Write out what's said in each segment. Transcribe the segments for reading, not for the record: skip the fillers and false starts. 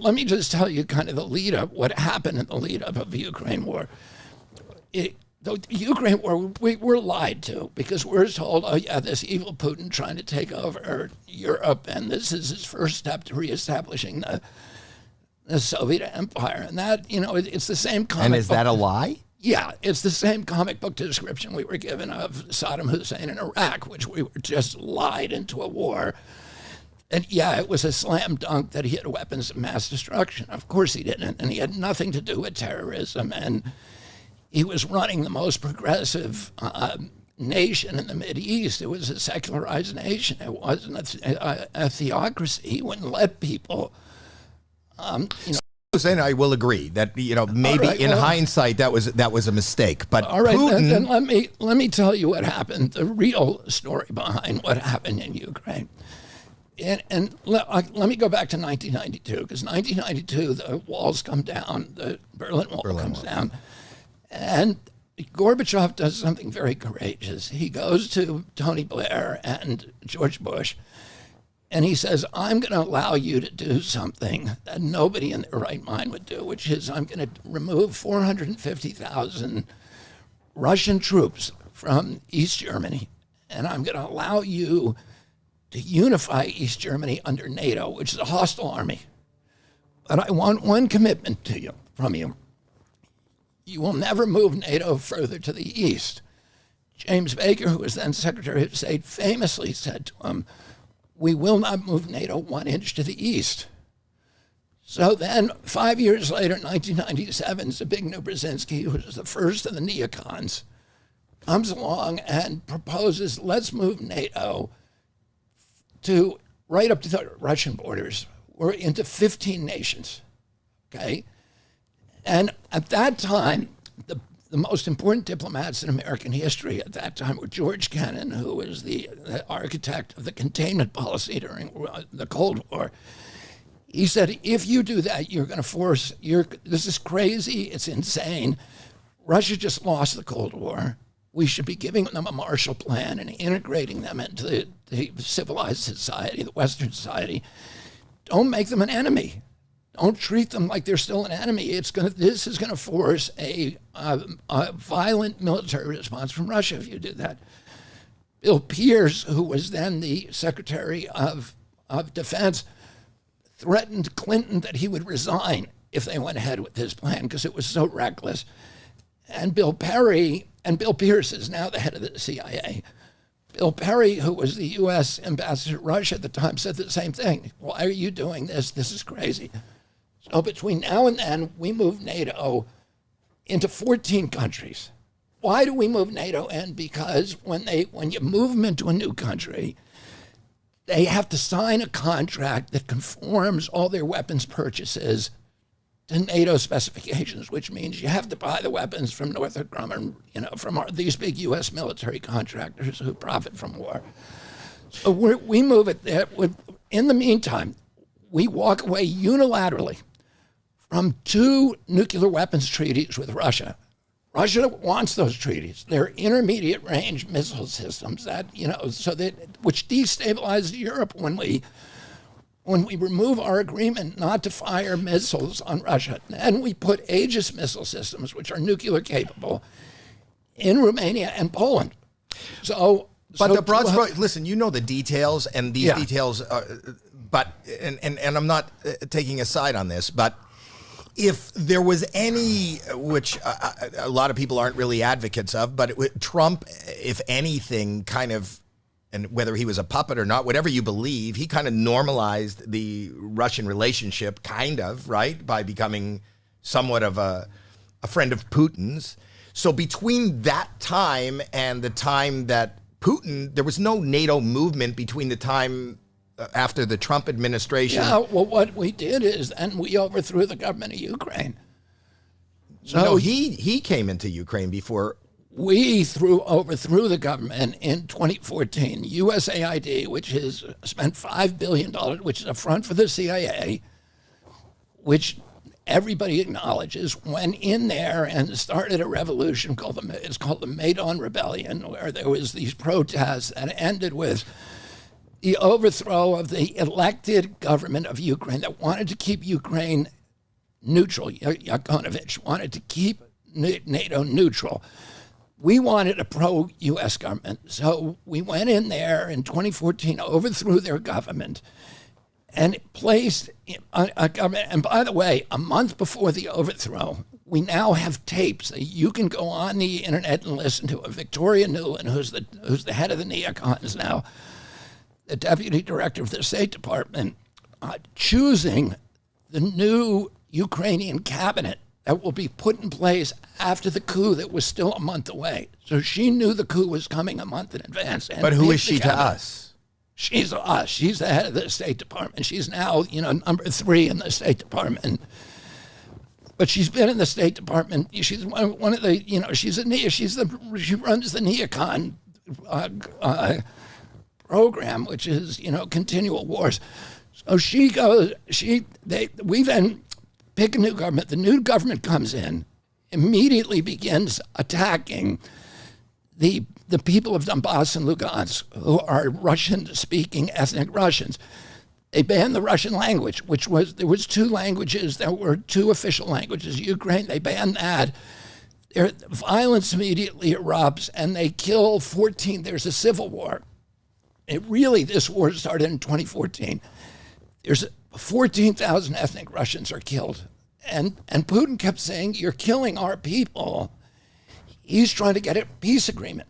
let me just tell you kind of the lead up, what happened in the lead up of the Ukraine war. The Ukraine war, we were lied to because we're told, oh yeah, this evil Putin trying to take over Europe, and this is his first step to reestablishing the Soviet Empire. And that, it's the same comic book. And is that a lie? Yeah, it's the same comic book description we were given of Saddam Hussein in Iraq, which we were just lied into a war. And yeah, it was a slam dunk that he had weapons of mass destruction. Of course he didn't, and he had nothing to do with terrorism. And he was running the most progressive nation in the Mideast. It was a secularized nation. It wasn't a theocracy. He wouldn't let people, And I will agree that maybe in hindsight that was a mistake. But all right, Putin, then let me tell you what happened. The real story behind what happened in Ukraine. And let me go back to 1992, because 1992 the walls come down, the Berlin Wall comes down, and Gorbachev does something very courageous. He goes to Tony Blair and George Bush, and he says, I'm going to allow you to do something that nobody in their right mind would do, which is I'm going to remove 450,000 Russian troops from East Germany, and I'm going to allow you to unify East Germany under NATO, which is a hostile army. But I want one commitment from you. You will never move NATO further to the east. James Baker, who was then Secretary of State, famously said to him, we will not move NATO 1 inch to the east. So then 5 years later, 1997, Zbigniew Brzezinski, who was the first of the neocons, comes along and proposes, let's move NATO to right up to the Russian borders. We're into 15 nations, okay? And at that time, the most important diplomats in American history at that time were George Kennan, who was the architect of the containment policy during the Cold War. He said, if you do that, you're going to force, this is crazy, it's insane. Russia just lost the Cold War. We should be giving them a Marshall Plan and integrating them into the civilized society, the Western society. Don't make them an enemy. Don't treat them like they're still an enemy. This is going to force a violent military response from Russia if you do that. Bill Pierce, who was then the Secretary of Defense, threatened Clinton that he would resign if they went ahead with this plan because it was so reckless. And Bill Pierce is now the head of the CIA. Bill Perry, who was the U.S. ambassador to Russia at the time, said the same thing. Why are you doing this? This is crazy. So between now and then, we moved NATO into 14 countries. Why do we move NATO in? Because when you move them into a new country, they have to sign a contract that conforms all their weapons purchases to NATO specifications, which means you have to buy the weapons from Northrop Grumman, from these big U.S. military contractors who profit from war. So we move it there. In the meantime, we walk away unilaterally from 2 nuclear weapons treaties with Russia. Russia wants those treaties. They're intermediate range missile systems which destabilizes Europe when we remove our agreement not to fire missiles on Russia. And we put Aegis missile systems, which are nuclear capable, in Romania and Poland. Listen, you know the details, and these details, and I'm not taking a side on this, but if there was any, which a lot of people aren't really advocates of, but Trump, if anything, kind of, and whether he was a puppet or not, whatever you believe, he kind of normalized the Russian relationship, kind of, right, by becoming somewhat of a friend of Putin's. So between that time and the time that Putin, there was no NATO movement between the time after the Trump administration. Yeah, well, what we did is, and we overthrew the government of Ukraine. So no, he came into Ukraine before. We overthrew the government in 2014. USAID, which has spent $5 billion, which is a front for the CIA, which everybody acknowledges, went in there and started a revolution called the Maidan Rebellion, where there was these protests that ended with the overthrow of the elected government of Ukraine that wanted to keep Ukraine neutral. Yanukovych wanted to keep NATO neutral. We wanted a pro-U.S. government. So we went in there in 2014, overthrew their government, and placed a government. And by the way, a month before the overthrow, we now have tapes that you can go on the internet and listen to. Victoria Nuland, who's the head of the neocons now, the deputy director of the State Department, choosing the new Ukrainian cabinet that will be put in place after the coup that was still a month away. So she knew the coup was coming a month in advance. But who is she to us? She's us. She's the head of the State Department. She's now, number 3 in the State Department. But she's been in the State Department. She's one of the, she runs the neocon program, which is, continual wars. So we then pick a new government. The new government comes in, immediately begins attacking the people of Donbass and Lugansk, who are Russian-speaking ethnic Russians. They banned the Russian language, there was 2 languages. There were 2 official languages. Ukraine, they banned that. Violence immediately erupts, and they kill 14. There's a civil war. This war started in 2014. There's 14,000 ethnic Russians are killed. And Putin kept saying, you're killing our people. He's trying to get a peace agreement.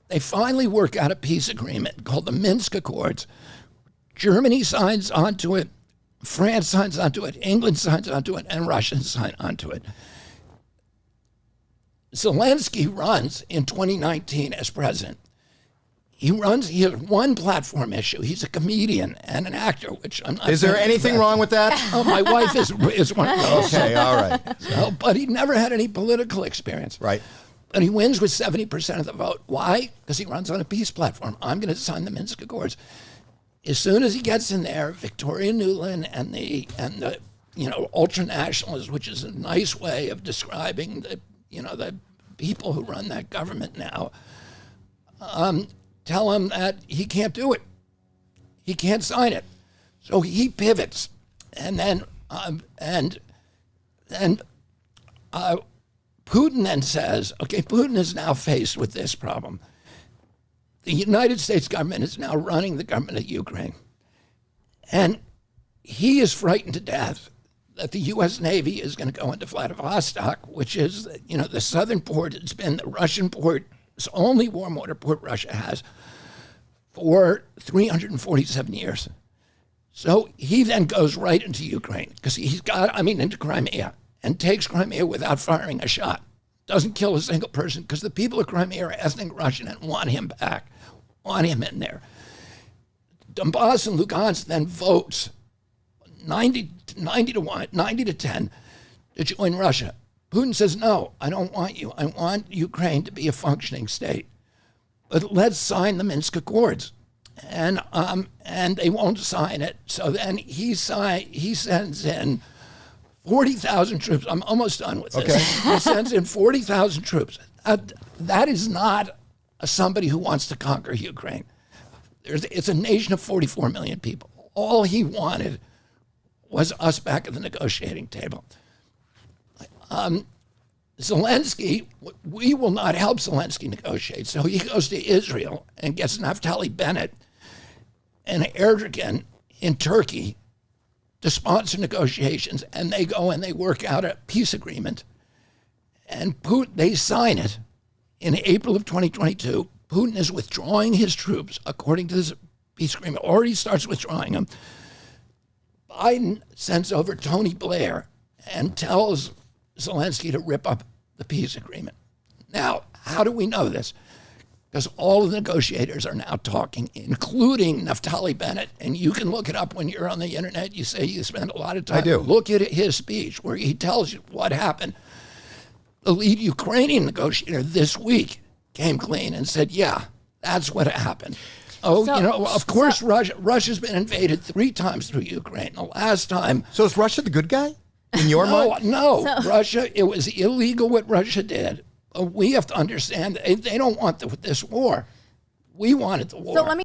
They finally work out a peace agreement called the Minsk Accords. Germany signs onto it, France signs onto it, England signs onto it, and Russia sign onto it. Zelensky runs in 2019 as president. He has one platform issue. He's a comedian and an actor, which I'm not. Is there anything wrong with that? Oh, my wife is one of those. Okay, all right. So, but he never had any political experience. Right. But he wins with 70% of the vote. Why? Because he runs on a peace platform. I'm going to sign the Minsk Accords. As soon as he gets in there, Victoria Nuland and the ultra-nationalists, which is a nice way of describing the people who run that government now, tell him that he can't do it. He can't sign it. So he pivots. And then Putin then says, okay, Putin is now faced with this problem. The United States government is now running the government of Ukraine. And he is frightened to death that the U.S. Navy is going to go into Vladivostok, which is, the southern port. It's been the Russian port. It's the only warm water port Russia has for 347 years. So he then goes right into Ukraine because into Crimea, and takes Crimea without firing a shot. Doesn't kill a single person because the people of Crimea are ethnic Russian and want him back, want him in there. Donbass and Lugansk then votes 90 to 10 to join Russia. Putin says, no, I don't want you. I want Ukraine to be a functioning state. But let's sign the Minsk Accords. And they won't sign it. So then he sends in 40,000 troops. I'm almost done with this. Okay. He sends in 40,000 troops. That is not somebody who wants to conquer Ukraine. It's a nation of 44 million people. All he wanted was us back at the negotiating table. Zelensky, we will not help Zelensky negotiate. So he goes to Israel and gets Naftali Bennett and Erdogan in Turkey to sponsor negotiations, and they go and they work out a peace agreement. And they sign it in April of 2022. Putin is withdrawing his troops according to this peace agreement. Already starts withdrawing them. Biden sends over Tony Blair and tells Zelensky to rip up the peace agreement. Now, how do we know this? Because all of the negotiators are now talking, including Naftali Bennett. And you can look it up when you're on the internet. You say you spend a lot of time. I do. Look at his speech where he tells you what happened. The lead Ukrainian negotiator this week came clean and said, yeah, that's what happened. Oh, of course, Russia's been invaded 3 times through Ukraine. The last time. So is Russia the good guy in your mind? No, Russia, it was illegal what Russia did. We have to understand they don't want this war. We wanted the war. So let me